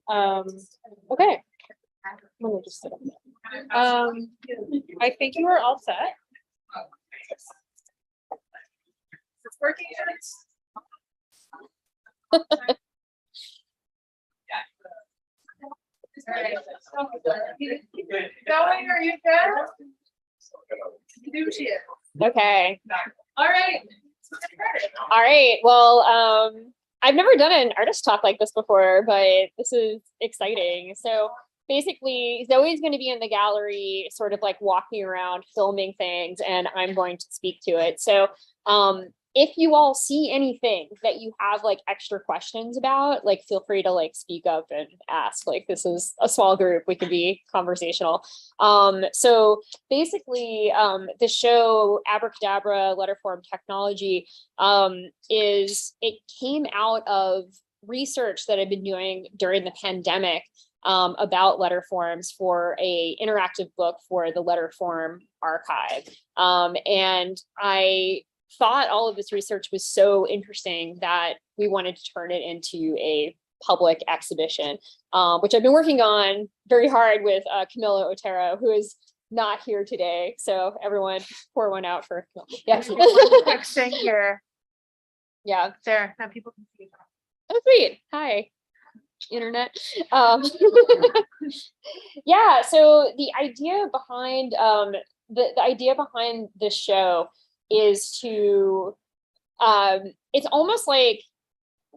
Okay. Let me just sit up. I think you are all set. It's working. Going, are you good? Okay. All right. All right. Well, I've never done an artist talk like this before, but this is exciting. So basically, Zoe's going to be in the gallery, sort of like walking around, filming things, and I'm going to speak to it. So if you all see anything that you have like extra questions about, like feel free to like speak up and ask. Like this is a small group, we can be conversational. So basically the show Abracadabra Letterform Technology it came out of research that I've been doing during the pandemic about letterforms for a interactive book for the Letterform archive. And I thought all of this research was so interesting that we wanted to turn it into a public exhibition, which I've been working on very hard with Camilla Otero, who is not here today. So everyone pour one out for Camilla. Yeah. Thing here. Yeah. There, now people can see. Oh, sweet. Hi, internet. Yeah, so the idea behind the idea behind this show is to it's almost like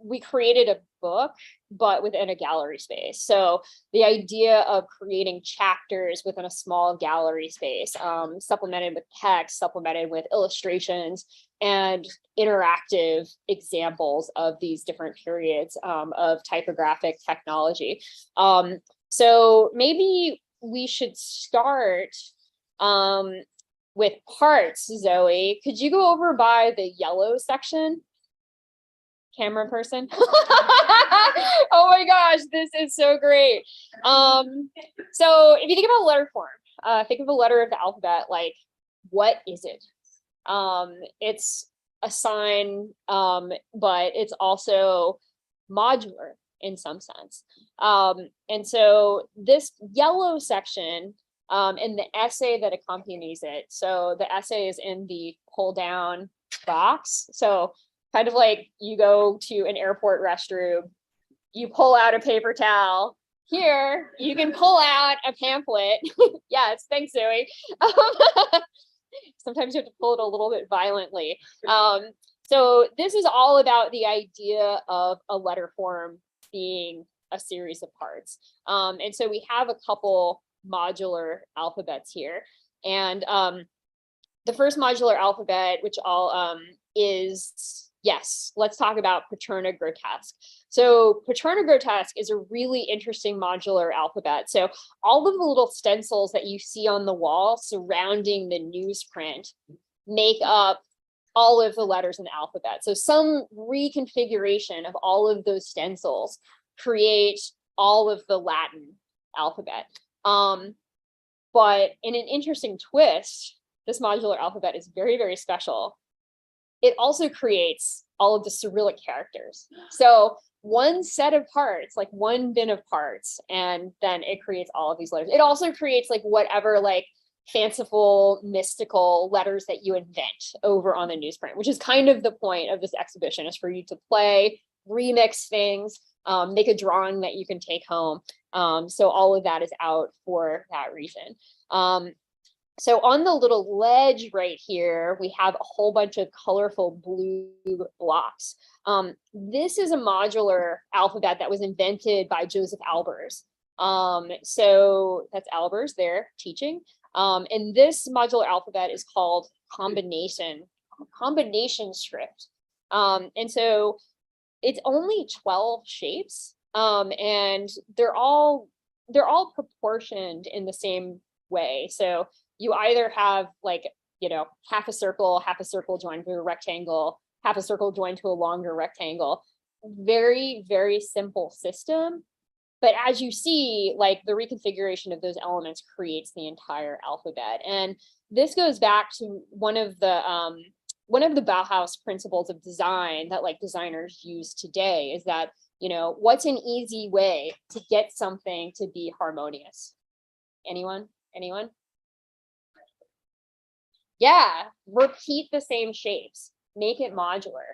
we created a book but within a gallery space. So the idea of creating chapters within a small gallery space, supplemented with text, supplemented with illustrations and interactive examples of these different periods of typographic technology. So maybe we should start with parts. Zoe, could you go over by the yellow section? Camera person. Oh my gosh, this is so great. So if you think about letter form, think of a letter of the alphabet, like what is it? It's a sign, but it's also modular in some sense. And so this yellow section and the essay that accompanies it. So the essay is in the pull down box. So kind of like you go to an airport restroom, you pull out a paper towel. Here, you can pull out a pamphlet. Yes, thanks, Zoe. Sometimes you have to pull it a little bit violently. So this is all about the idea of a letter form being a series of parts. And so we have a couple modular alphabets here. And the first modular alphabet, which all is, yes, let's talk about Paterna Grotesque. So Paterna Grotesque is a really interesting modular alphabet. So all of the little stencils that you see on the wall surrounding the newsprint make up all of the letters in the alphabet. So some reconfiguration of all of those stencils create all of the Latin alphabet. But in an interesting twist, this modular alphabet is very, very special. It also creates all of the Cyrillic characters. So one set of parts, like one bin of parts, and then it creates all of these letters. It also creates like whatever like fanciful, mystical letters that you invent over on the newsprint, which is kind of the point of this exhibition, is for you to play, remix things, make a drawing that you can take home. So all of that is out for that reason. So on the little ledge right here, we have a whole bunch of colorful blue blocks. This is a modular alphabet that was invented by Joseph Albers. So that's Albers there teaching. And this modular alphabet is called combination script. And so it's only 12 shapes, and they're all proportioned in the same way. So you either have like, you know, half a circle joined to a rectangle, half a circle joined to a longer rectangle. Very, very simple system. But as you see, like the reconfiguration of those elements creates the entire alphabet. And this goes back to one of the Bauhaus principles of design that like designers use today, is that You know, what's an easy way to get something to be harmonious? Anyone? Anyone? Yeah, repeat the same shapes, make it modular.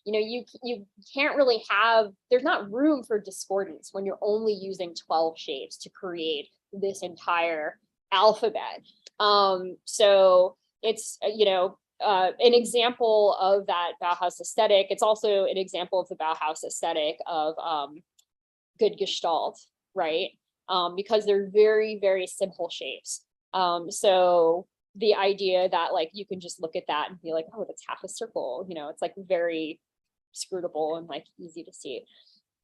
You know, you can't really have, there's not room for discordance when you're only using 12 shapes to create this entire alphabet. So it's, you know, an example of that Bauhaus aesthetic. It's also an example of the Bauhaus aesthetic of good gestalt, right? Because they're very, very simple shapes. So the idea that like you can just look at that and be like, oh, that's half a circle, you know, it's like very scrutable and like easy to see.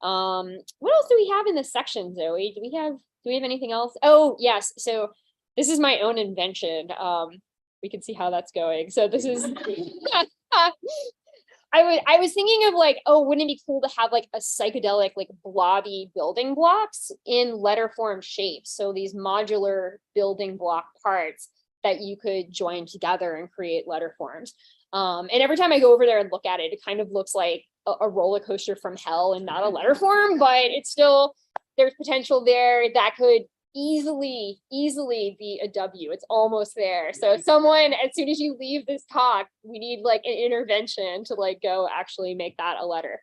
What else do we have in this section, Zoe? Do we have anything else? Oh, yes. So this is my own invention. We can see how that's going. So this is I was thinking of like, oh, wouldn't it be cool to have like a psychedelic, like blobby building blocks in letterform shapes? So these modular building block parts that you could join together and create letterforms. And every time I go over there and look at it, it kind of looks like a roller coaster from hell and not a letterform, but it's still, there's potential there that could easily be a W. It's almost there. So someone, as soon as you leave this talk, we need like an intervention to like go actually make that a letter.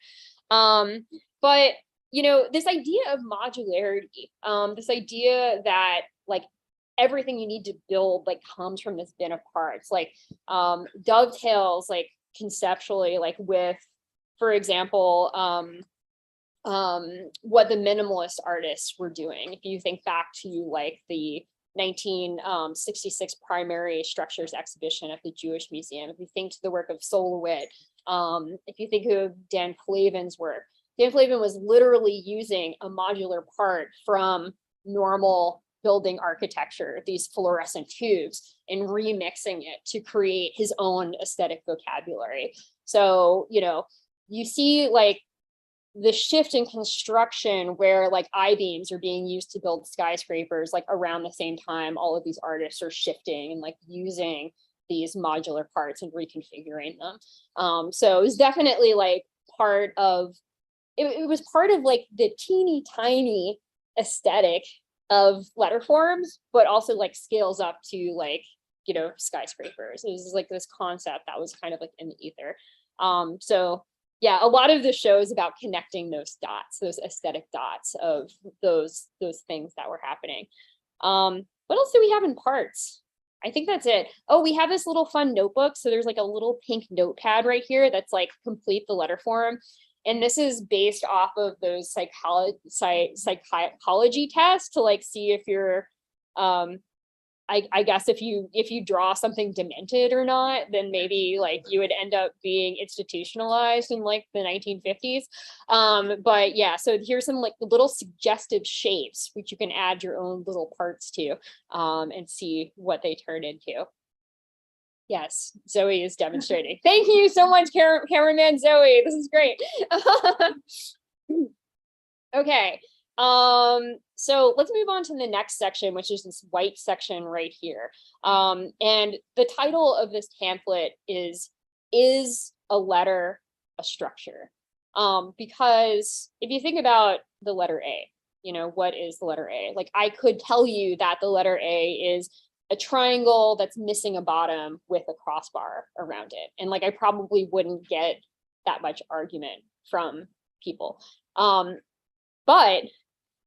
But you know, this idea of modularity, this idea that like everything you need to build like comes from this bin of parts, like dovetails like conceptually like with, for example, what the minimalist artists were doing. If you think back to like the 1966 primary structures exhibition at the Jewish Museum, if you think to the work of Solowit, if you think of Dan Flavin's work, Dan Flavin was literally using a modular part from normal building architecture, these fluorescent tubes, and remixing it to create his own aesthetic vocabulary. So, you know, you see like the shift in construction where like I-beams are being used to build skyscrapers, like around the same time, all of these artists are shifting and like using these modular parts and reconfiguring them. So it was definitely like part of, it was part of like the teeny tiny aesthetic of letterforms, but also like scales up to like, you know, skyscrapers. It was like this concept that was kind of like in the ether. So yeah, a lot of the show is about connecting those dots, those aesthetic dots of those things that were happening. What else do we have in parts? I think that's it. Oh, we have this little fun notebook. So there's like a little pink notepad right here that's like complete the letter form. And this is based off of those psychology tests to like see if you're I guess if you draw something demented or not, then maybe like you would end up being institutionalized in like the 1950s. But yeah, so here's some like little suggestive shapes which you can add your own little parts to and see what they turn into. Yes, Zoe is demonstrating. Thank you so much, cameraman Zoe. This is great. Okay. So let's move on to the next section, which is this white section right here. And the title of this pamphlet is a letter a structure? Because if you think about the letter A, you know, what is the letter A? Like I could tell you that the letter A is a triangle that's missing a bottom with a crossbar around it. And like I probably wouldn't get that much argument from people. But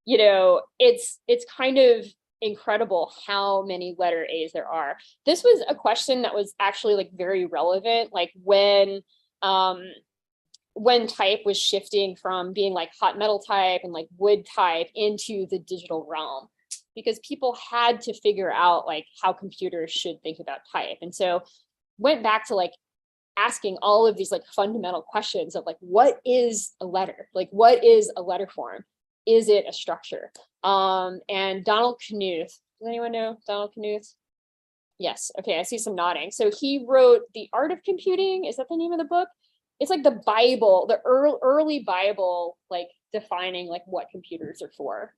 you know, it's kind of incredible how many letter A's there are. This was a question that was actually like very relevant, like when type was shifting from being like hot metal type and like wood type into the digital realm, because people had to figure out like how computers should think about type. And so went back to like asking all of these like fundamental questions of like, what is a letter? Like, what is a letter form? Is it a structure? And Donald Knuth, does anyone know Donald Knuth? Yes, okay, I see some nodding. So he wrote The Art of Computing. Is that the name of the book? It's like the Bible, the early Bible, like defining like what computers are for.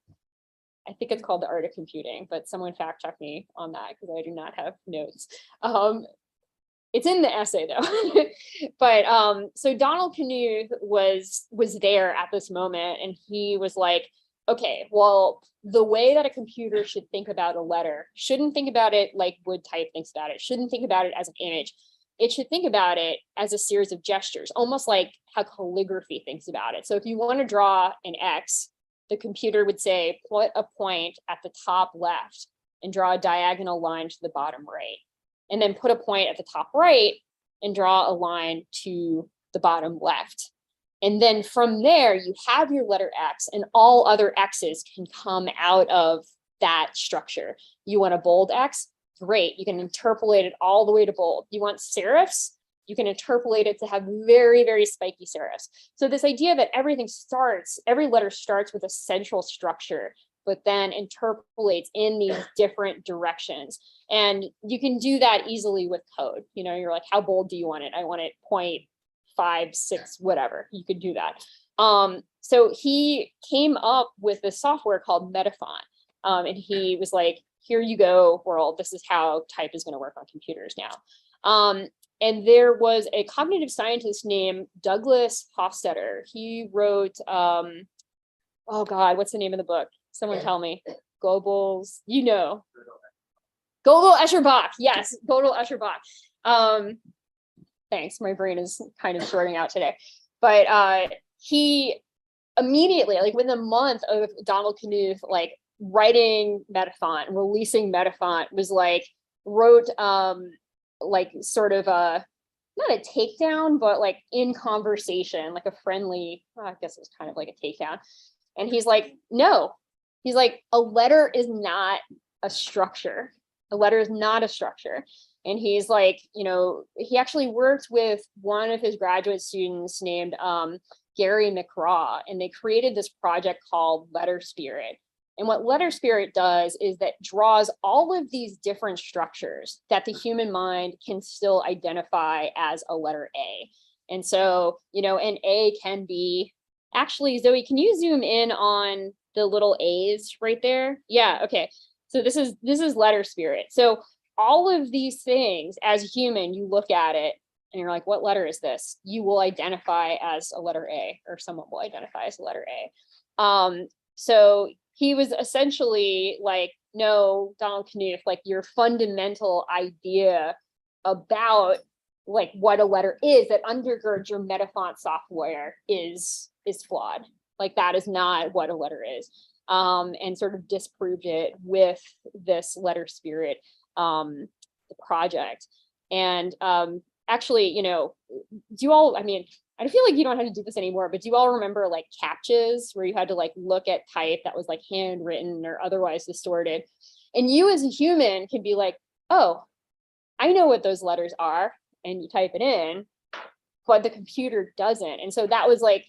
I think it's called The Art of Computing, but someone fact check me on that because I do not have notes. It's in the essay though. But so Donald Knuth was there at this moment, and he was like, okay, well, the way that a computer should think about a letter shouldn't think about it like wood type thinks about it, shouldn't think about it as an image. It should think about it as a series of gestures, almost like how calligraphy thinks about it. So if you want to draw an X, the computer would say, put a point at the top left and draw a diagonal line to the bottom right. And then put a point at the top right and draw a line to the bottom left. And then from there, you have your letter X, and all other X's can come out of that structure. You want a bold X? Great. You can interpolate it all the way to bold. You want serifs? You can interpolate it to have very, very spiky serifs. So this idea that every letter starts with a central structure, but then interpolates in these different directions. And you can do that easily with code. You know, you're like, how bold do you want it? I want it 0.5, 6, whatever. You could do that. So he came up with this software called Metafont. And he was like, here you go, world. This is how type is going to work on computers now. And there was a cognitive scientist named Douglas Hofstadter. He wrote, oh God, what's the name of the book? Someone tell me. Goebbels, you know. Gödel Escher Bach. Yes, Gödel Escher Bach. Thanks, my brain is kind of shorting out today. But he immediately, like within a month of Donald Knuth, like writing Metafont, releasing Metafont, was like, wrote like sort of a, not a takedown, but like in conversation, like a friendly, I guess it was kind of like a takedown. And he's like, no, he's like, a letter is not a structure. A letter is not a structure. And he's like, you know, he actually worked with one of his graduate students named Gary McGraw, and they created this project called Letter Spirit. And what Letter Spirit does is that draws all of these different structures that the human mind can still identify as a letter A. And so, you know, an A can be, actually, Zoe, can you zoom in on the little A's right there? Yeah, okay. So this is Letter Spirit. So all of these things, as a human, you look at it and you're like, what letter is this? You will identify as a letter A, or someone will identify as a letter A. So he was essentially like, no, Donald Knuth, like your fundamental idea about like what a letter is that undergirds your Metafont software is flawed. Like that is not what a letter is. And sort of disproved it with this Letter Spirit project. And actually, you know, do you all, I mean, I feel like you don't have to do this anymore, but do you all remember like CAPTCHAs where you had to like look at type that was like handwritten or otherwise distorted? And you as a human can be like, oh, I know what those letters are, and you type it in, but the computer doesn't. And so that was like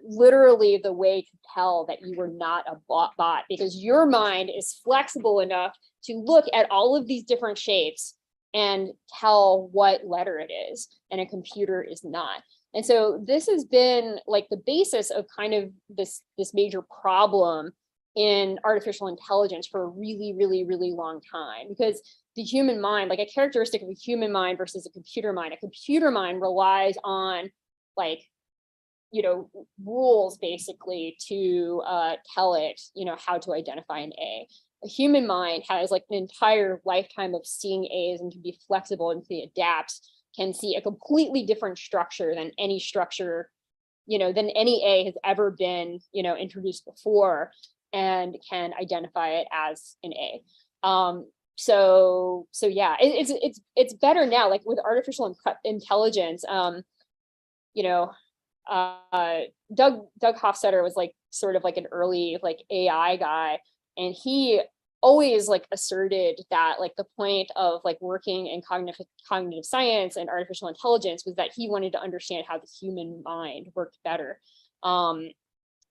literally the way to tell that you were not a bot, because your mind is flexible enough to look at all of these different shapes and tell what letter it is, and a computer is not. And so this has been like the basis of kind of this major problem in artificial intelligence for a really, really, really long time, because the human mind, like a characteristic of a human mind versus a computer mind relies on like, you know, rules basically to tell it, you know, how to identify an A. A human mind has like an entire lifetime of seeing A's and can be flexible and can adapt, can see a completely different structure than any structure, you know, than any A has ever been, you know, introduced before, and can identify it as an A. So yeah, it's better now, like with artificial intelligence. You know, Doug Hofstadter was like sort of like an early like AI guy, and he always like asserted that like the point of like working in cognitive science and artificial intelligence was that he wanted to understand how the human mind worked better. And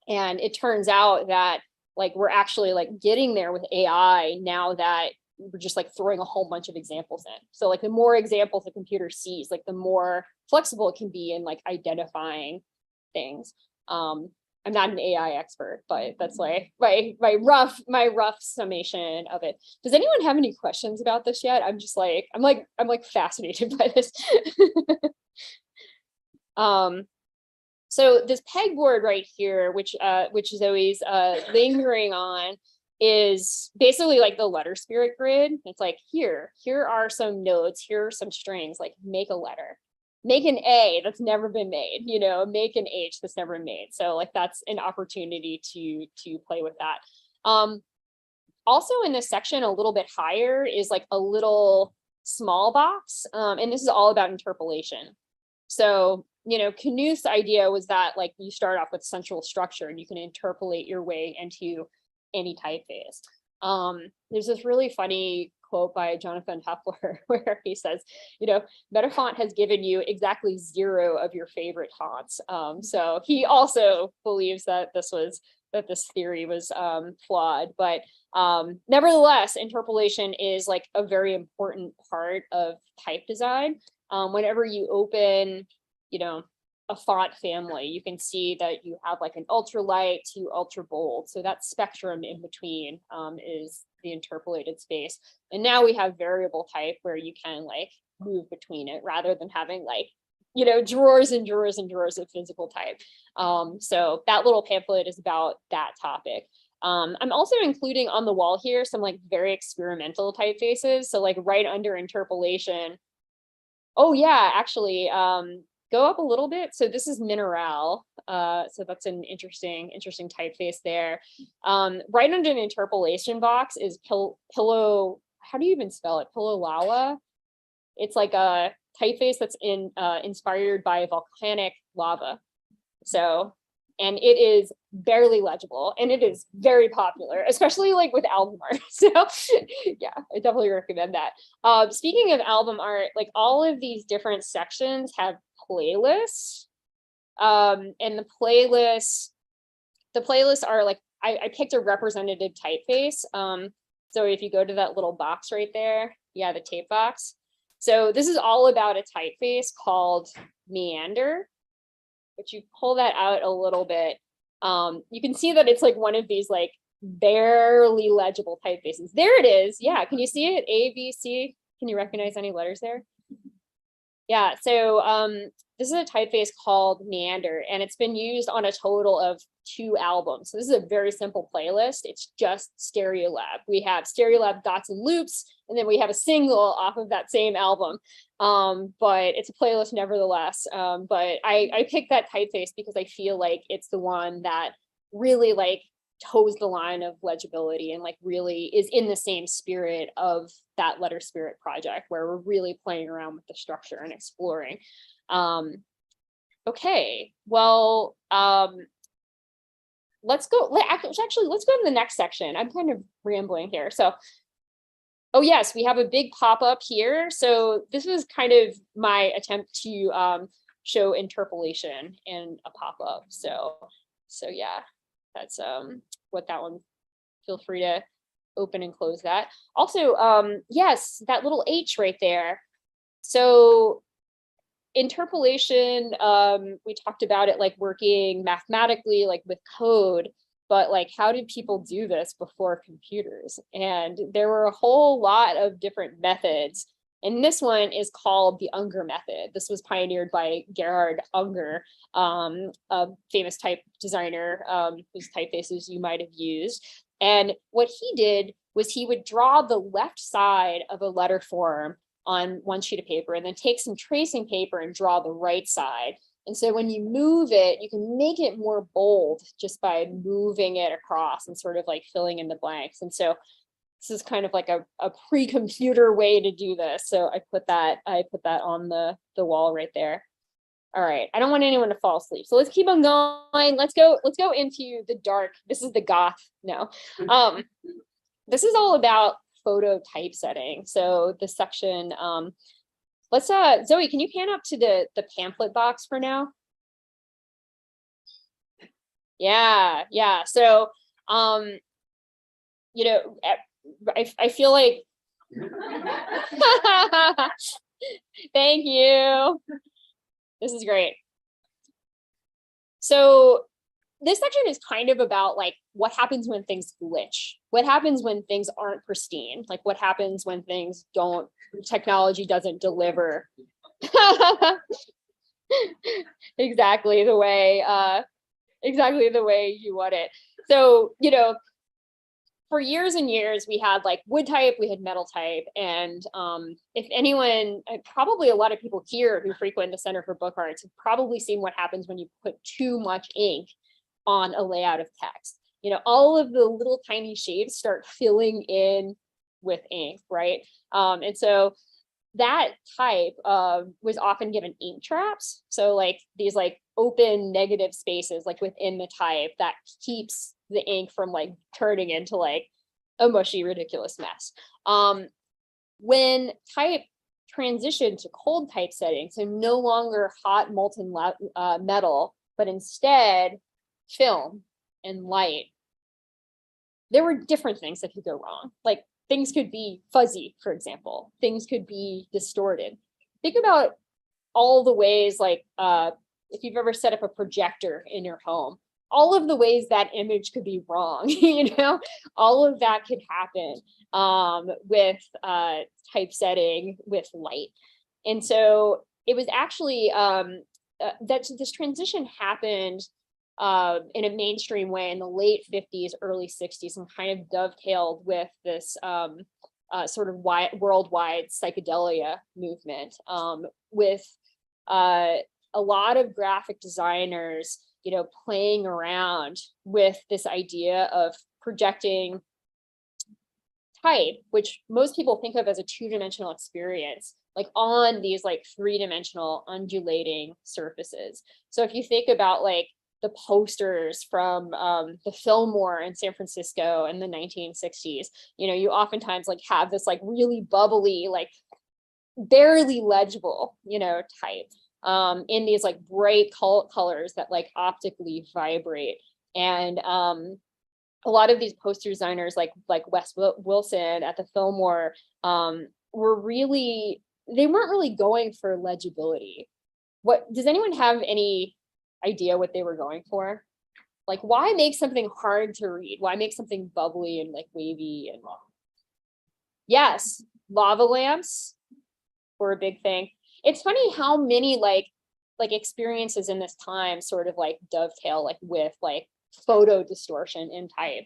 it turns out that like we're actually like getting there with AI now that we're just like throwing a whole bunch of examples in. So like the more examples the computer sees, like the more flexible it can be in like identifying things. I'm not an AI expert, but that's like my rough summation of it. Does anyone have any questions about this yet? I'm like fascinated by this. So this pegboard right here, which Zoe's lingering on, is basically like the letter spirit grid. It's like, here are some notes, here are some strings, like make a letter, make an A that's never been made, make an H that's never been made. So like that's an opportunity to play with that. Also in this section, a little bit higher is like a little small box. And this is all about interpolation. So, Knuth's idea was that like you start off with central structure and you can interpolate your way into any typeface. There's this really funny quote by Jonathan Heffler where he says, Metafont has given you exactly 0 of your favorite fonts. So he also believes that this theory was flawed, but nevertheless, interpolation is like a very important part of type design. Whenever you open, a font family, you can see that you have like an ultra light to ultra bold. So that spectrum in between is the interpolated space. And now we have variable type where you can like move between it rather than having like, drawers and drawers and drawers of physical type. So that little pamphlet is about that topic. I'm also including on the wall here some like very experimental typefaces. So like right under interpolation. Oh yeah, actually, go up a little bit. So this is Mineral. So that's an interesting typeface there. Right under an interpolation box is Pillow. How do you even spell it? Pillow. It's like a typeface that's inspired by volcanic lava. So, and it is barely legible and it is very popular, especially like with album art. So yeah, I definitely recommend that. Speaking of album art, like all of these different sections have playlists. And the playlists are like, I picked a representative typeface. So if you go to that little box right there, yeah, the tape box. So this is all about a typeface called Meander. But you pull that out a little bit, you can see that it's like one of these like barely legible typefaces. There it is. Yeah, can you see it? A, B, C. Can you recognize any letters there? Yeah, so this is a typeface called Meander, and it's been used on a total of 2 albums. So this is a very simple playlist. It's just Stereolab. We have Stereolab Dots and Loops, and then we have a single off of that same album. But it's a playlist nevertheless. But I picked that typeface because I feel like it's the one that really like toes the line of legibility and like really is in the same spirit of that Letter Spirit project where we're really playing around with the structure and exploring. Okay, well, let's go to the next section. I'm kind of rambling here. So, oh yes, we have a big pop-up here. So this is kind of my attempt to show interpolation in a pop-up. So yeah, that's what that one, feel free to open and close that. Also, yes, that little H right there. So interpolation, we talked about it like working mathematically, like with code, but like how did people do this before computers? And there were a whole lot of different methods. And this one is called the Unger Method. This was pioneered by Gerhard Unger, a famous type designer whose typefaces you might have used. And what he did was he would draw the left side of a letter form on one sheet of paper and then take some tracing paper and draw the right side. And so when you move it, you can make it more bold just by moving it across and sort of like filling in the blanks. And so this is kind of like a pre-computer way to do this. So I put that on the wall right there. All right, I don't want anyone to fall asleep. So let's keep on going. Let's go into the dark. This is the goth. No. This is all about photo typesetting. So the section, let's Zoe, can you pan up to the pamphlet box for now? Yeah. So you know, I feel like thank you. This is great. So this section is kind of about like what happens when things glitch, what happens when things aren't pristine, like what happens when things don't, technology doesn't deliver exactly the way you want it. So, you know, for years and years, we had like wood type, we had metal type. And if anyone, probably a lot of people here who frequent the Center for Book Arts have probably seen what happens when you put too much ink on a layout of text. You know, all of the little tiny shapes start filling in with ink, right? And so that type was often given ink traps. So like these like open negative spaces like within the type that keeps the ink from like turning into like a mushy, ridiculous mess. When type transitioned to cold typesetting, so no longer hot molten metal, but instead film and light, there were different things that could go wrong. Like things could be fuzzy, for example. Things could be distorted. Think about all the ways, like if you've ever set up a projector in your home, all of the ways that image could be wrong, you know, all of that could happen with typesetting with light. And so it was actually that this transition happened in a mainstream way in the late 50s, early 60s, and kind of dovetailed with this sort of worldwide psychedelia movement with a lot of graphic designers, you know, playing around with this idea of projecting type, which most people think of as a two-dimensional experience, like on these like three-dimensional undulating surfaces. So if you think about like the posters from the Fillmore in San Francisco in the 1960s, you know, you oftentimes like have this like really bubbly, like barely legible, you know, type in these like bright colors that like optically vibrate. And a lot of these poster designers like Wes Wilson at the Fillmore were really, they weren't really going for legibility. What, does anyone have any idea what they were going for? Like, why make something hard to read? Why make something bubbly and like wavy? And yes, lava lamps were a big thing. It's funny how many like experiences in this time sort of like dovetail like with like photo distortion in type.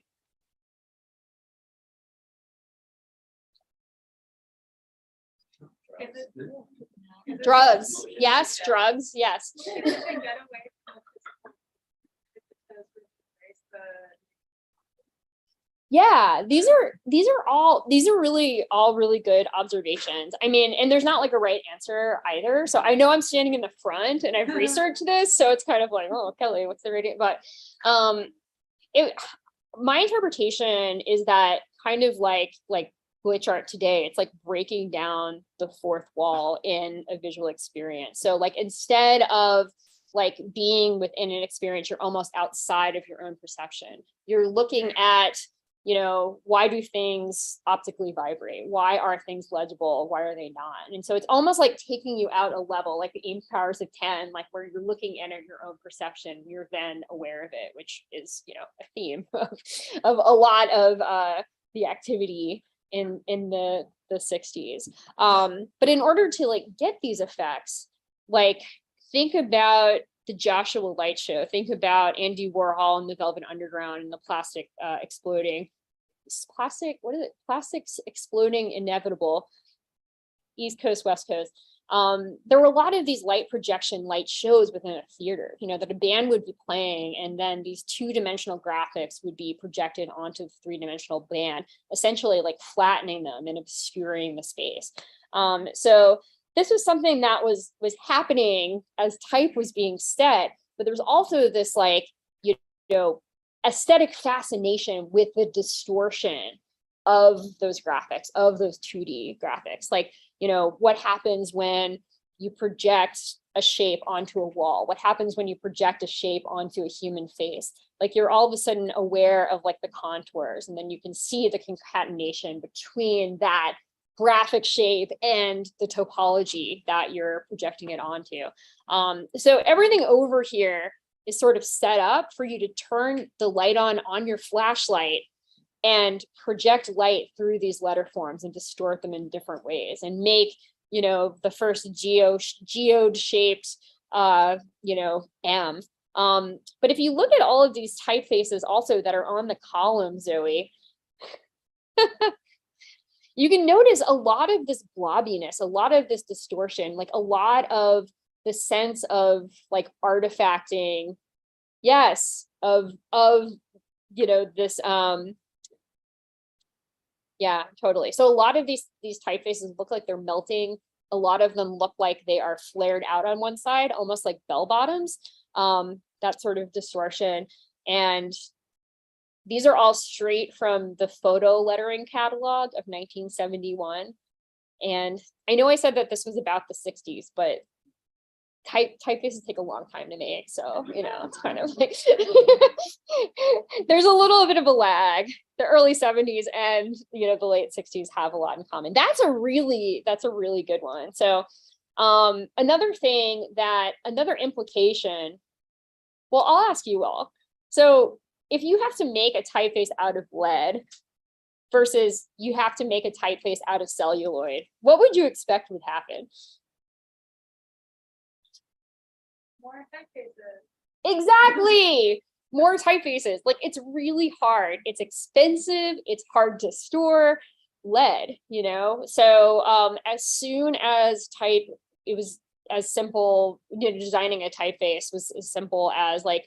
Drugs, yes, drugs, yes. Yeah, these are all really good observations. I mean, and there's not like a right answer either. So I know I'm standing in the front and I've researched this, so it's kind of like, oh, Kelly, what's the right answer? But my interpretation is that kind of like glitch art today, it's like breaking down the fourth wall in a visual experience. So like instead of like being within an experience, you're almost outside of your own perception. You're looking at, you know, why do things optically vibrate? Why are things legible? Why are they not? And so it's almost like taking you out a level, like the Aim powers of 10, like where you're looking in at your own perception, you're then aware of it, which is, you know, a theme of a lot of the activity in the 60s. But in order to like get these effects, like think about the Joshua Light Show, think about Andy Warhol and the Velvet Underground and the plastic exploding, plastics exploding inevitable, East Coast, West Coast. There were a lot of these light projection light shows within a theater, you know, that a band would be playing and then these two-dimensional graphics would be projected onto the three-dimensional band, essentially like flattening them and obscuring the space. So this was something that was happening as type was being set, but there was also this like, you know, aesthetic fascination with the distortion of those graphics, of those 2D graphics. Like, you know, what happens when you project a shape onto a wall? What happens when you project a shape onto a human face? Like you're all of a sudden aware of like the contours, and then you can see the concatenation between that graphic shape and the topology that you're projecting it onto. So everything over here is sort of set up for you to turn the light on your flashlight and project light through these letter forms and distort them in different ways and make, you know, the first geode shaped, you know, M. But if you look at all of these typefaces also that are on the column, Zoe, you can notice a lot of this blobbiness, a lot of this distortion, like a lot of the sense of like artifacting, yes, of you know, this yeah, totally. So a lot of these typefaces look like they're melting. A lot of them look like they are flared out on one side, almost like bell bottoms, that sort of distortion. And these are all straight from the photo lettering catalog of 1971. And I know I said that this was about the 60s, but typefaces take a long time to make. So, you know, it's kind of like, there's a little bit of a lag. The early 70s and, you know, the late 60s have a lot in common. That's a really good one. So another implication, well, I'll ask you all. So if you have to make a typeface out of lead versus you have to make a typeface out of celluloid, what would you expect would happen? More typefaces. Exactly. More typefaces. Like, it's really hard. It's expensive. It's hard to store. Lead, you know? So as soon as it was as simple, you know, designing a typeface was as simple as like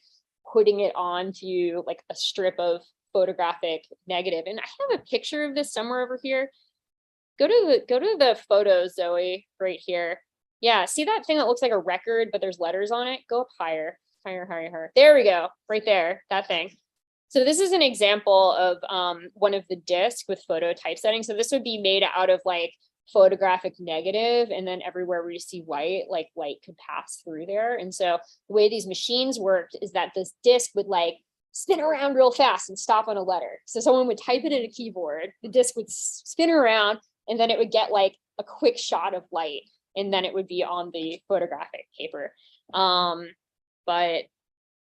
putting it onto like a strip of photographic negative. And I have a picture of this somewhere over here. Go to the photos, Zoe, right here. Yeah, see that thing that looks like a record, but there's letters on it? Go up higher, higher, higher, higher. There we go, right there, that thing. So this is an example of one of the discs with photo typesetting. So this would be made out of like photographic negative, and then everywhere where you see white, like light could pass through there. And so the way these machines worked is that this disc would like spin around real fast and stop on a letter. So someone would type it in a keyboard, the disc would spin around, and then it would get like a quick shot of light, and then it would be on the photographic paper. But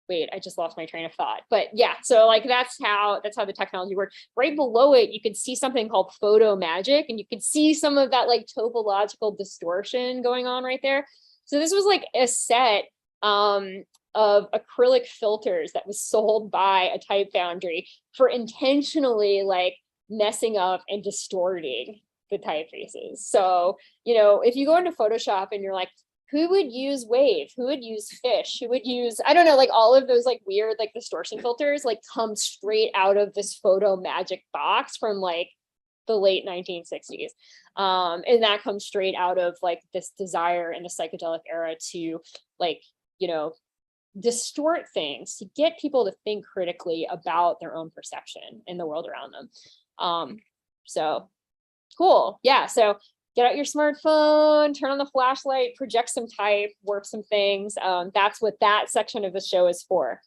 wait, I just lost my train of thought. But yeah, so like that's how the technology worked. Right below it, you could see something called photo magic, and you could see some of that like topological distortion going on right there. So this was like a set of acrylic filters that was sold by a type foundry for intentionally like messing up and distorting the typefaces. So, you know, if you go into Photoshop and you're like, who would use wave? Who would use fish? Who would use, I don't know, like all of those like weird like distortion filters like come straight out of this photo magic box from like the late 1960s. And that comes straight out of like this desire in the psychedelic era to like, you know, distort things to get people to think critically about their own perception in the world around them. So cool. Yeah. So get out your smartphone, turn on the flashlight, project some type, work some things. That's what that section of the show is for.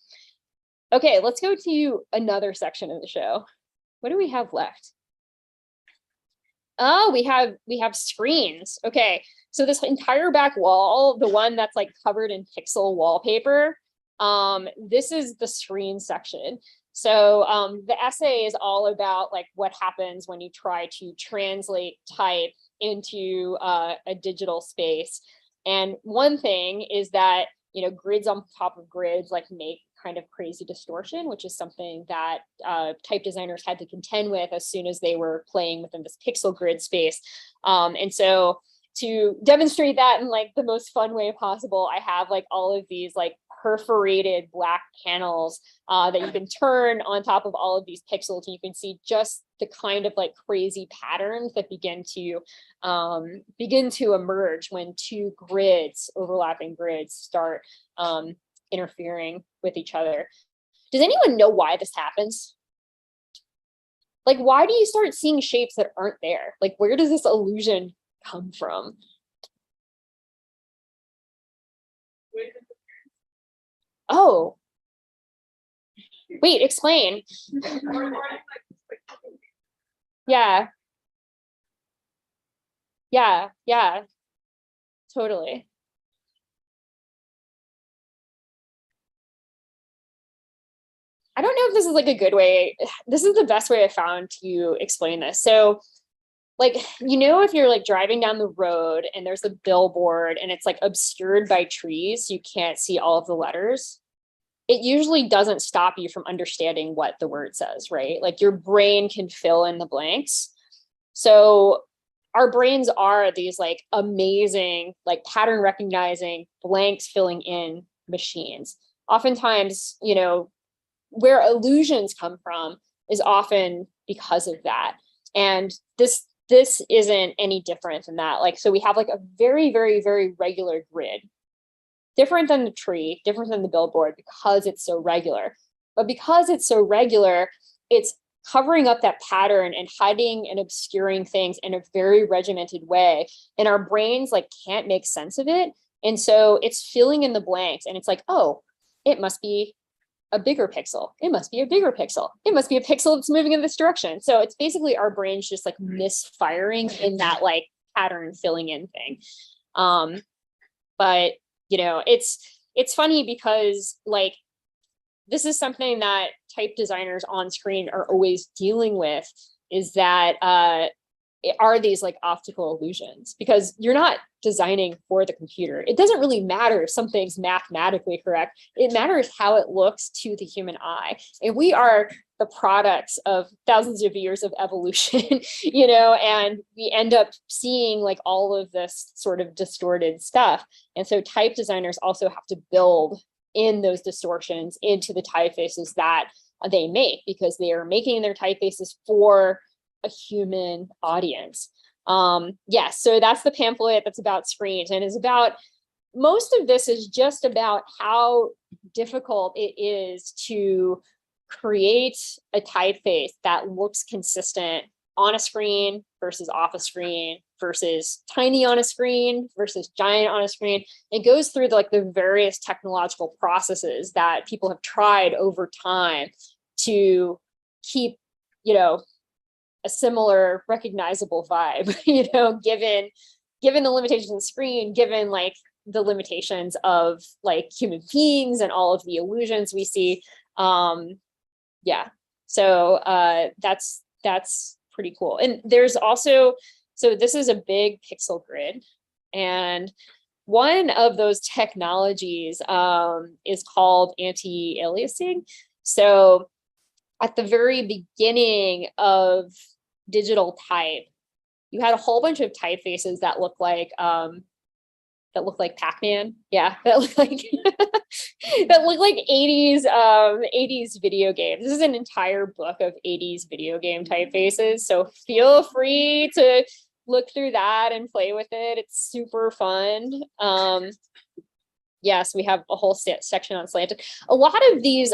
Okay, let's go to another section of the show. What do we have left? Oh, we have screens. Okay, so this entire back wall, the one that's like covered in pixel wallpaper, this is the screen section. So the essay is all about like what happens when you try to translate type into a digital space. And one thing is that, you know, grids on top of grids like make kind of crazy distortion, which is something that type designers had to contend with as soon as they were playing within this pixel grid space. And so to demonstrate that in like the most fun way possible, I have like all of these like perforated black panels that you can turn on top of all of these pixels, and you can see just the kind of like crazy patterns that begin to emerge when two grids, overlapping grids, start interfering with each other. Does anyone know why this happens? Like, why do you start seeing shapes that aren't there? Like, where does this illusion come from? Oh, wait, explain. Yeah. Yeah, yeah, totally. I don't know if this is like a good way. This is the best way I found to explain this. So like, if you're like driving down the road and there's a billboard and it's like obscured by trees, so you can't see all of the letters, it usually doesn't stop you from understanding what the word says, right? Like your brain can fill in the blanks. So our brains are these like amazing, like pattern recognizing, blanks filling in machines. Oftentimes, where illusions come from is often because of that. And this isn't any different than that. Like, so we have like a very, very, very regular grid, different than the tree, different than the billboard, because it's so regular. But because it's so regular, it's covering up that pattern and hiding and obscuring things in a very regimented way. And our brains like can't make sense of it. And so it's filling in the blanks. And it's like, oh, it must be a bigger pixel. It must be a bigger pixel. It must be a pixel that's moving in this direction. So it's basically our brains just like misfiring in that like pattern filling in thing. But it's funny because like this is something that type designers on screen are always dealing with, is that are these like optical illusions, because you're not designing for the computer. It doesn't really matter if something's mathematically correct. It matters how it looks to the human eye. And we are the products of thousands of years of evolution, and we end up seeing like all of this sort of distorted stuff. And so type designers also have to build in those distortions into the typefaces that they make, because they are making their typefaces for a human audience. Yes, so that's the pamphlet that's about screens, and is about, most of this is just about how difficult it is to create a typeface that looks consistent on a screen versus off a screen versus tiny on a screen versus giant on a screen. It goes through the various technological processes that people have tried over time to keep, a similar recognizable vibe, given the limitations of the screen, given like the limitations of like human beings and all of the illusions we see. Yeah, so that's pretty cool. And there's also, so this is a big pixel grid, and one of those technologies is called anti-aliasing. So at the very beginning of digital type, you had a whole bunch of typefaces that look like Pac-Man. Yeah, that look like that look like 80s video games. This is an entire book of 80s video game typefaces. So feel free to look through that and play with it. It's super fun. Yes, we have a whole section on slanted. A lot of these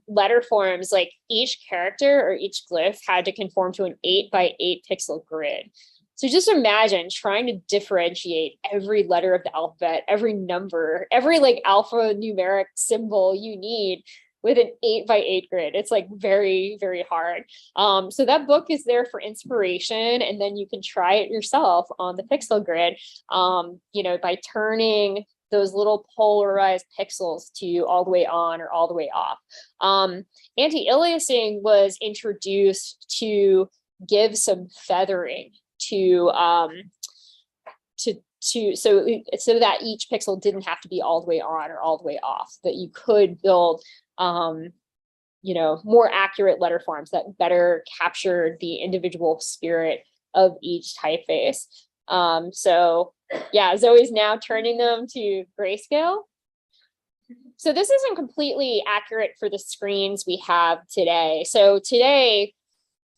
letter forms, like each character or each glyph had to conform to an 8x8 pixel grid. So just imagine trying to differentiate every letter of the alphabet, every number, every like alphanumeric symbol you need with an 8x8 grid. It's like very, very hard. So that book is there for inspiration, and then you can try it yourself on the pixel grid, by turning those little polarized pixels to all the way on or all the way off. Anti-aliasing was introduced to give some feathering to so that each pixel didn't have to be all the way on or all the way off, that you could build more accurate letter forms that better captured the individual spirit of each typeface. So yeah, Zoe's now turning them to grayscale. So this isn't completely accurate for the screens we have today. So today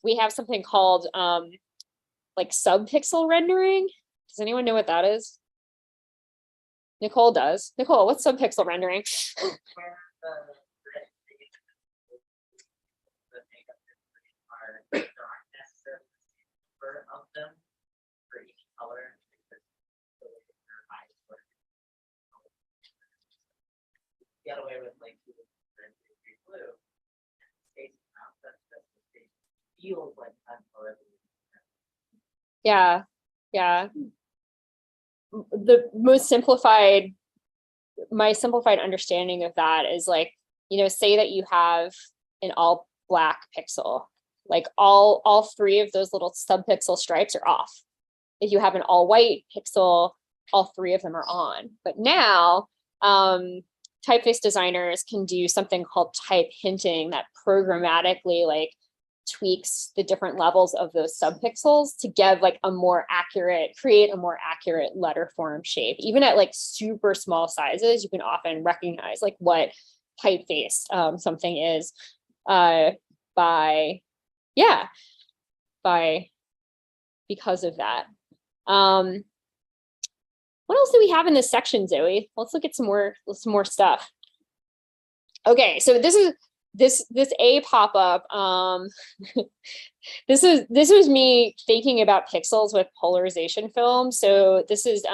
we have something called like subpixel rendering. Does anyone know what that is? Nicole does. Nicole, what's subpixel rendering? Get away with like blue, feels like Yeah. My simplified understanding of that is like, say that you have an all black pixel. Like all three of those little subpixel stripes are off. If you have an all white pixel, all three of them are on. But now typeface designers can do something called type hinting that programmatically like tweaks the different levels of those subpixels to give like a more accurate, create a more accurate letter form shape. Even at like super small sizes, you can often recognize like what typeface something is because of that. What else do we have in this section, Zoe? Let's look at some more stuff. Okay, so this A pop-up. This was me thinking about pixels with polarization film. So this is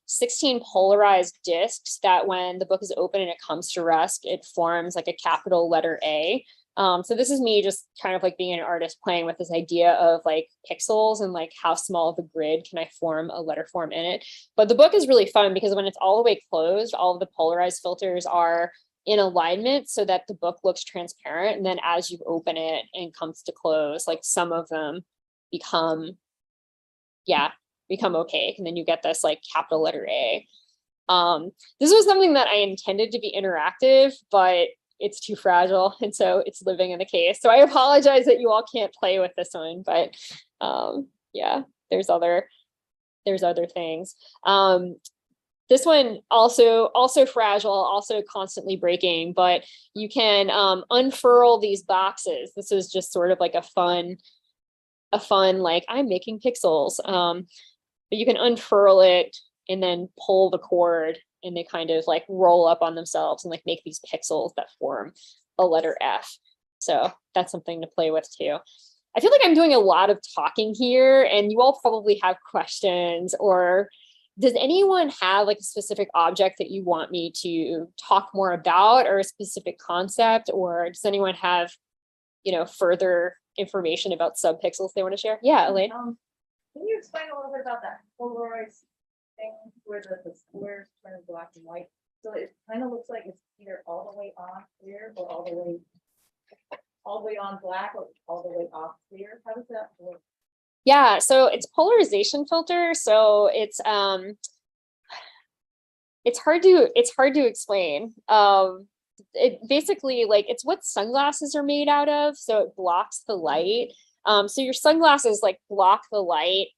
16 polarized discs that when the book is open and it comes to rest, it forms like a capital letter A. So this is me just kind of like being an artist playing with this idea of like pixels and like how small of a grid can I form a letter form in it. But the book is really fun because when it's all the way closed, all of the polarized filters are in alignment so that the book looks transparent. And then as you open it and comes to close, like some of them become opaque. And then you get this like capital letter A. This was something that I intended to be interactive, but it's too fragile. And so it's living in the case. So I apologize that you all can't play with this one, but yeah, there's other things. This one also fragile, also constantly breaking, but you can unfurl these boxes. This is just sort of like a fun like I'm making pixels. But you can unfurl it and then pull the cord and they kind of like roll up on themselves and like make these pixels that form a letter F. So that's something to play with too. I feel like I'm doing a lot of talking here and you all probably have questions, or does anyone have like a specific object that you want me to talk more about, or a specific concept, or does anyone have, further information about subpixels they want to share? Yeah, Elaine. Can you explain a little bit about that polarized thing where the squares turn black and white? So it kind of looks like it's either all the way on clear or all the way on black or all the way off clear. How does that work? Yeah, so it's polarization filter. So it's hard to explain. It basically like it's what sunglasses are made out of. So it blocks the light. So your sunglasses like block the light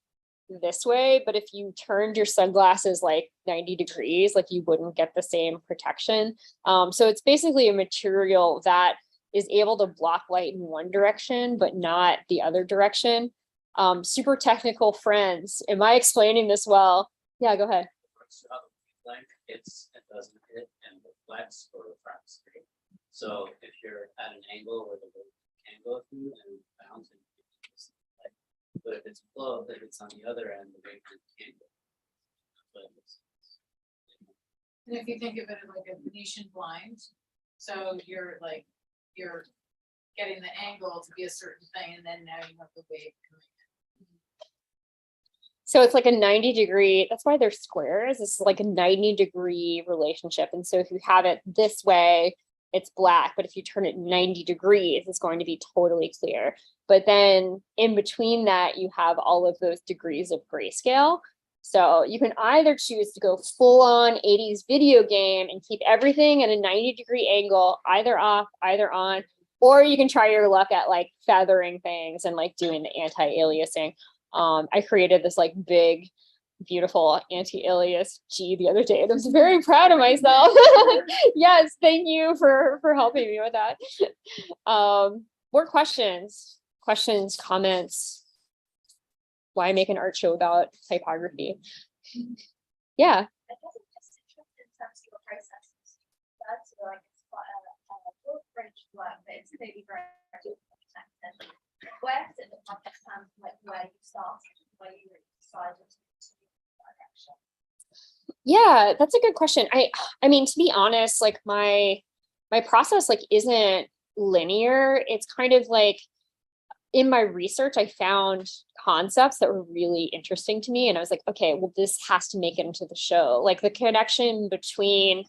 this way, but if you turned your sunglasses like 90 degrees, like you wouldn't get the same protection. So it's basically a material that is able to block light in one direction, but not the other direction. Super technical friends. Am I explaining this well? Yeah, go ahead. It doesn't hit and reflects or refracts. So if you're at an angle where the light can go through and bounce, but if it's close, if it's on the other end, the wave can't go. And if you think of it as like a Venetian blind, so you're getting the angle to be a certain thing, and then now you have the wave coming in. So it's like a 90 degree, that's why they're squares. It's like a 90 degree relationship. And so if you have it this way, it's black, but if you turn it 90 degrees, it's going to be totally clear. But then in between that, you have all of those degrees of grayscale. So you can either choose to go full on 80s video game and keep everything at a 90 degree angle, either off, either on, or you can try your luck at like feathering things and like doing the anti-aliasing. I created this like big, beautiful anti-alias G the other day, and I was very proud of myself. Yes, thank you for helping me with that. More questions, comments? Why make an art show about typography? Yeah. I guess I'm just interested in terms of your processes. That's like a full French work, but it's maybe very where does it look like in terms of like where you started, where you decided to direction? Yeah, that's a good question. I mean, to be honest, like my process like isn't linear. It's kind of like in my research, I found concepts that were really interesting to me. And I was like, okay, well, this has to make it into the show. Like the connection between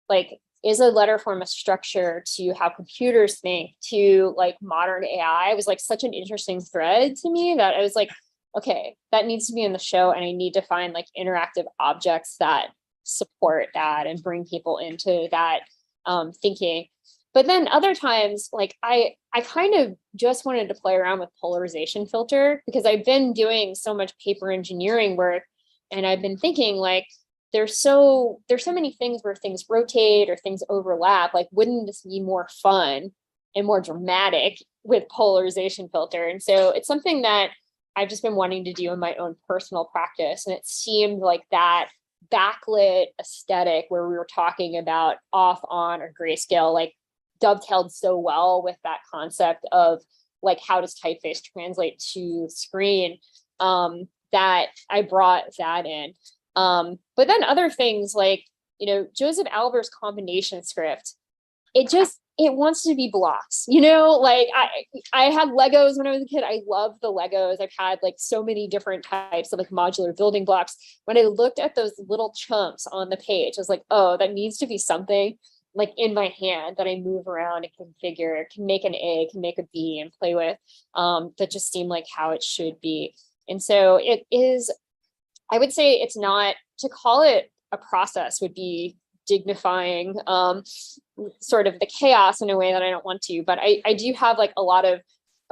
like is a letter form a structure to how computers think, to like modern AI, was like such an interesting thread to me that I was like, okay, that needs to be in the show, and I need to find like interactive objects that support that and bring people into that thinking. But then other times, like I kind of just wanted to play around with polarization filter, because I've been doing so much paper engineering work, and I've been thinking like, there's so many things where things rotate or things overlap. Like, wouldn't this be more fun and more dramatic with polarization filter? And so it's something that I've just been wanting to do in my own personal practice. And it seemed like that backlit aesthetic where we were talking about off, on, or grayscale, like dovetailed so well with that concept of like, how does typeface translate to screen, that I brought that in. But then other things like, Joseph Alber's combination script, it wants to be blocks, like I had Legos when I was a kid. I love the Legos. I've had like so many different types of like modular building blocks. When I looked at those little chunks on the page, I was like, oh, that needs to be something like in my hand that I move around and configure, can make an A, can make a B and play with, that just seemed like how it should be. And so it is, I would say it's not, to call it a process would be dignifying sort of the chaos in a way that I don't want to, but I do have like a lot of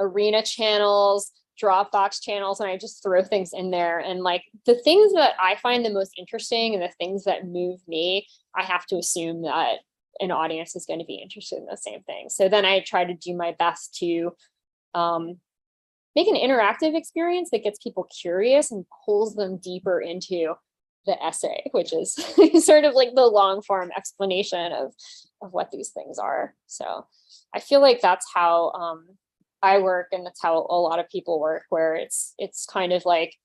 arena channels, Dropbox channels, and I just throw things in there. And like the things that I find the most interesting and the things that move me, I have to assume that an audience is going to be interested in the same thing. So then I try to do my best to make an interactive experience that gets people curious and pulls them deeper into the essay, which is sort of like the long form explanation of what these things are. So I feel like that's how I work, and that's how a lot of people work, where it's kind of like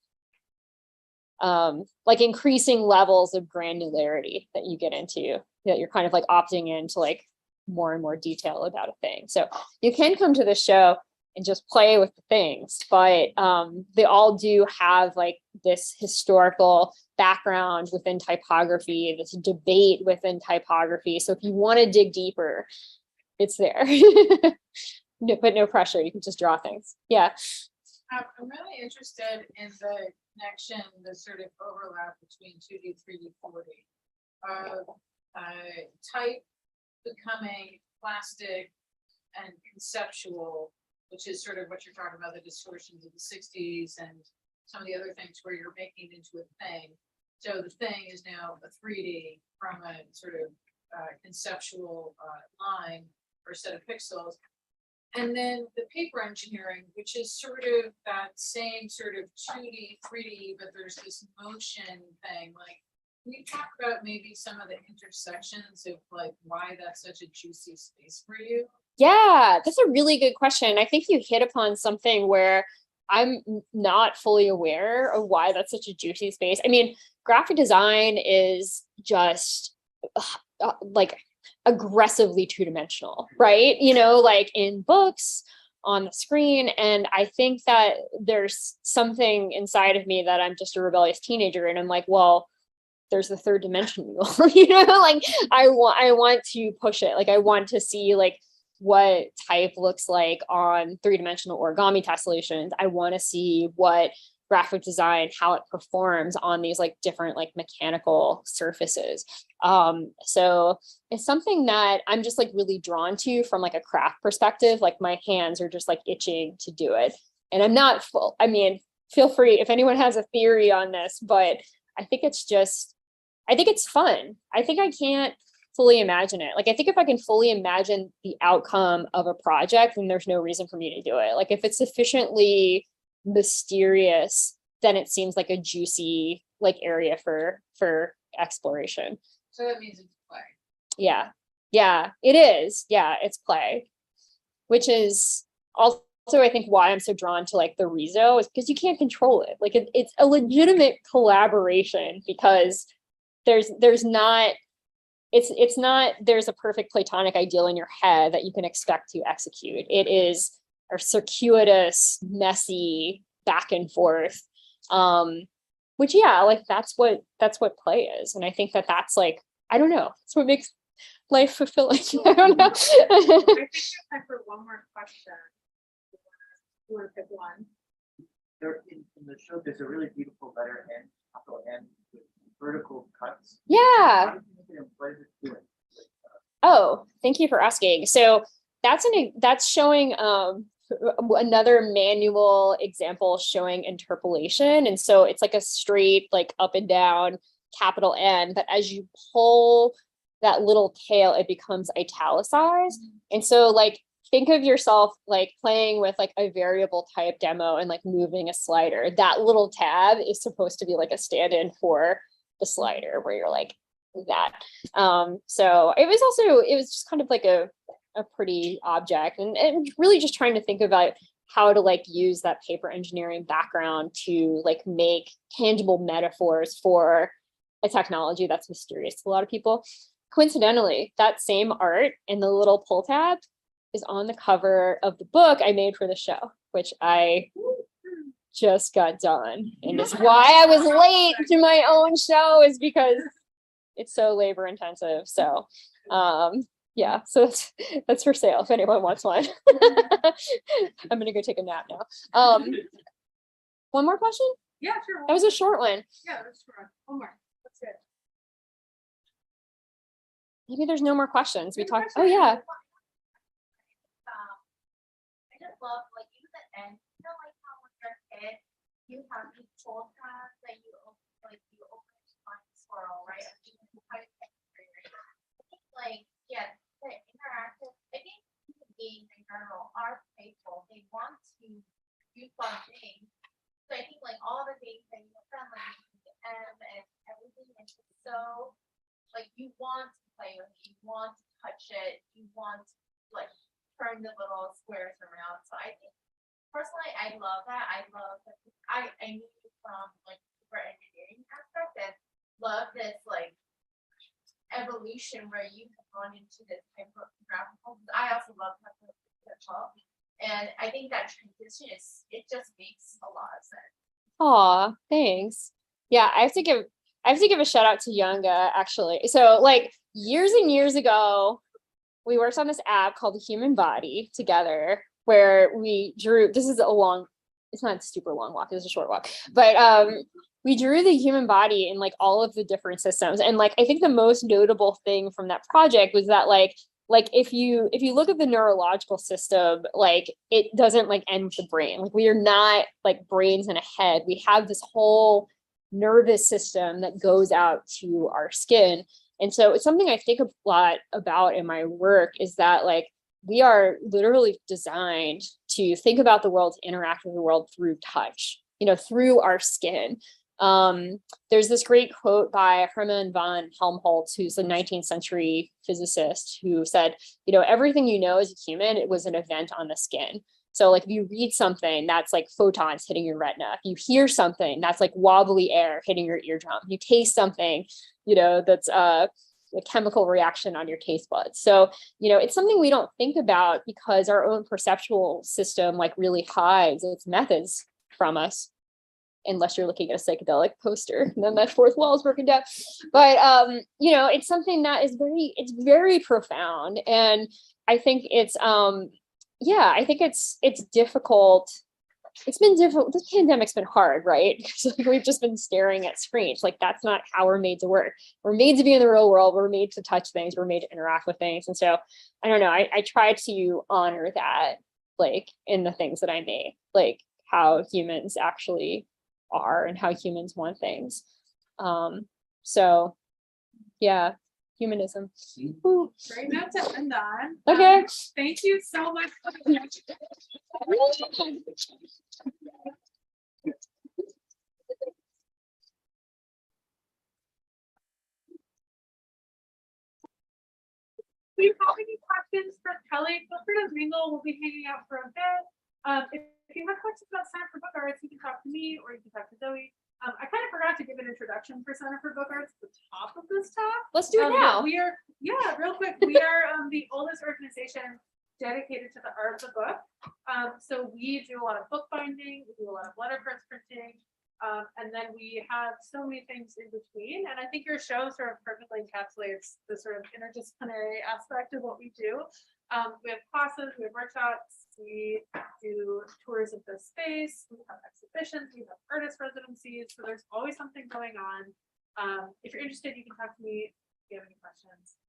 increasing levels of granularity that you get into, that you're kind of like opting into like more and more detail about a thing. So you can come to the show and just play with the things, but they all do have like this historical background within typography, this debate within typography. So if you want to dig deeper, it's there. No, but no pressure, you can just draw things. Yeah. I'm really interested in the connection, the sort of overlap between 2D, 3D, 4D, type becoming plastic and conceptual, which is sort of what you're talking about, the distortions of the 60s and some of the other things where you're making it into a thing. So the thing is now a 3D from a sort of conceptual line or set of pixels. And then the paper engineering, which is sort of that same sort of 2D, 3D, but there's this motion thing. Like, can you talk about maybe some of the intersections of like why that's such a juicy space for you? Yeah, that's a really good question. I think you hit upon something where I'm not fully aware of why that's such a juicy space. I mean, graphic design is just like aggressively two-dimensional, right? Like in books, on the screen. And I think that there's something inside of me that I'm just a rebellious teenager, and I'm like, well, there's the third dimension, like I want to push it. Like I want to see like what type looks like on three-dimensional origami tessellations. I want to see what graphic design, how it performs on these like different like mechanical surfaces. So it's something that I'm just like really drawn to from like a craft perspective. Like my hands are just like itching to do it. And I'm not full. I mean, feel free if anyone has a theory on this, but I think it's fun. I think I can't fully imagine it. Like, I think if I can fully imagine the outcome of a project, then there's no reason for me to do it. Like, if it's sufficiently mysterious, then it seems like a juicy like area for exploration. So that means it's play. Yeah, it is. Yeah, it's play, which is also I think why I'm so drawn to like the Rezo, is because you can't control it. Like it's a legitimate collaboration, because there's not a perfect platonic ideal in your head that you can expect to execute. It is a circuitous, messy back and forth, which like that's what play is. And I think that's like, I don't know, that's what makes life fulfilling. I don't know. I think we have time for one more question. You want to pick one? There in the show, there's a really beautiful letter N, capital N, with vertical cuts. Yeah. How did you make it and what is it doing? Oh, thank you for asking. So that's showing another manual example showing interpolation. And so it's like a straight, like up and down capital N, but as you pull that little tail, it becomes italicized. And so like, think of yourself like playing with like a variable type demo and like moving a slider. That little tab is supposed to be like a stand-in for the slider where you're like that. So it was just kind of like a pretty object and really just trying to think about how to like use that paper engineering background to like make tangible metaphors for a technology that's mysterious to a lot of people. Coincidentally, that same art in the little pull tab is on the cover of the book I made for the show, which I just got done. And it's why I was late to my own show, is because it's so labor intensive. So yeah, so that's for sale if anyone wants one. I'm gonna go take a nap now. One more question? Yeah, sure. That was a short one. Yeah, that's short. One more. That's it. Maybe there's no more questions. We No talked. questions. Oh yeah. I just love like even the end, you know, like how when you're a kid, you have these pull tabs that you open to find the swirl, right? And you can type it in, right? I think like, yeah, the interactive, I think human beings in general are playful. They want to do fun things. So I think like all the things that you have done, like the M and everything, is just so like you want to play with it, you want to touch it, you want to like turn the little squares around. So I think personally, I love that. I love that. I knew from like super engineering aspect and love this like evolution where you have gone into this typographical. I also love typographical, and I think that transition it just makes a lot of sense. Aw, thanks. Yeah, I have to give a shout out to Yunga actually. So like years and years ago, we worked on this app called the Human Body together, where we drew, this is it's not a super long walk, it's a short walk, but we drew the human body in like all of the different systems. And like, I think the most notable thing from that project was that like if you look at the neurological system, like it doesn't like end with the brain. Like we are not like brains in a head. We have this whole nervous system that goes out to our skin. And so it's something I think a lot about in my work, is that like we are literally designed to think about the world, to interact with the world through touch, you know, through our skin. There's this great quote by Hermann von Helmholtz, who's a 19th century physicist, who said, you know, everything you know as a human, it was an event on the skin. So like if you read something, that's like photons hitting your retina. If you hear something, that's like wobbly air hitting your eardrum. You taste something, you know, that's a chemical reaction on your taste buds. So, you know, it's something we don't think about because our own perceptual system like really hides its methods from us, unless you're looking at a psychedelic poster, and then that fourth wall is broken down. But you know, it's something that is very profound. And I think it's yeah, I think it's difficult. It's been difficult. This pandemic's been hard, right? Because like, we've just been staring at screens. Like that's not how we're made to work. We're made to be in the real world. We're made to touch things. We're made to interact with things. And so I don't know. I try to honor that, like in the things that I make, like how humans actually are and how humans want things. So yeah, humanism. Woo. Great note to end on. Okay. Thank you so much for the If you have any questions for Kelli, feel free to mingle. We'll be hanging out for a bit. If you have questions about Center for Book Arts, you can talk to me or you can talk to Zoe. I kind of forgot to give an introduction for Center for Book Arts at the top of this talk. Let's do it now. We are, yeah, real quick. We are the oldest organization dedicated to the art of the book. So we do a lot of bookbinding, we do a lot of letterpress printing. And then we have so many things in between. And I think your show sort of perfectly encapsulates the sort of interdisciplinary aspect of what we do. We have classes, we have workshops, we do tours of the space, we have exhibitions, we have artist residencies. So there's always something going on. If you're interested, you can talk to me if you have any questions.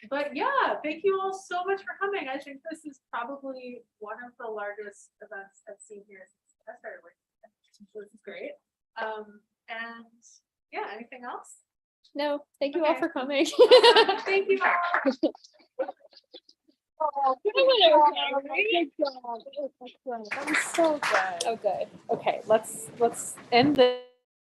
But yeah, thank you all so much for coming. I think this is probably one of the largest events I've seen here since I started working. So this is great. And yeah, anything else? No, thank you all Okay. for coming. Thank you. Oh, Great job. that was so good. Okay, let's end this.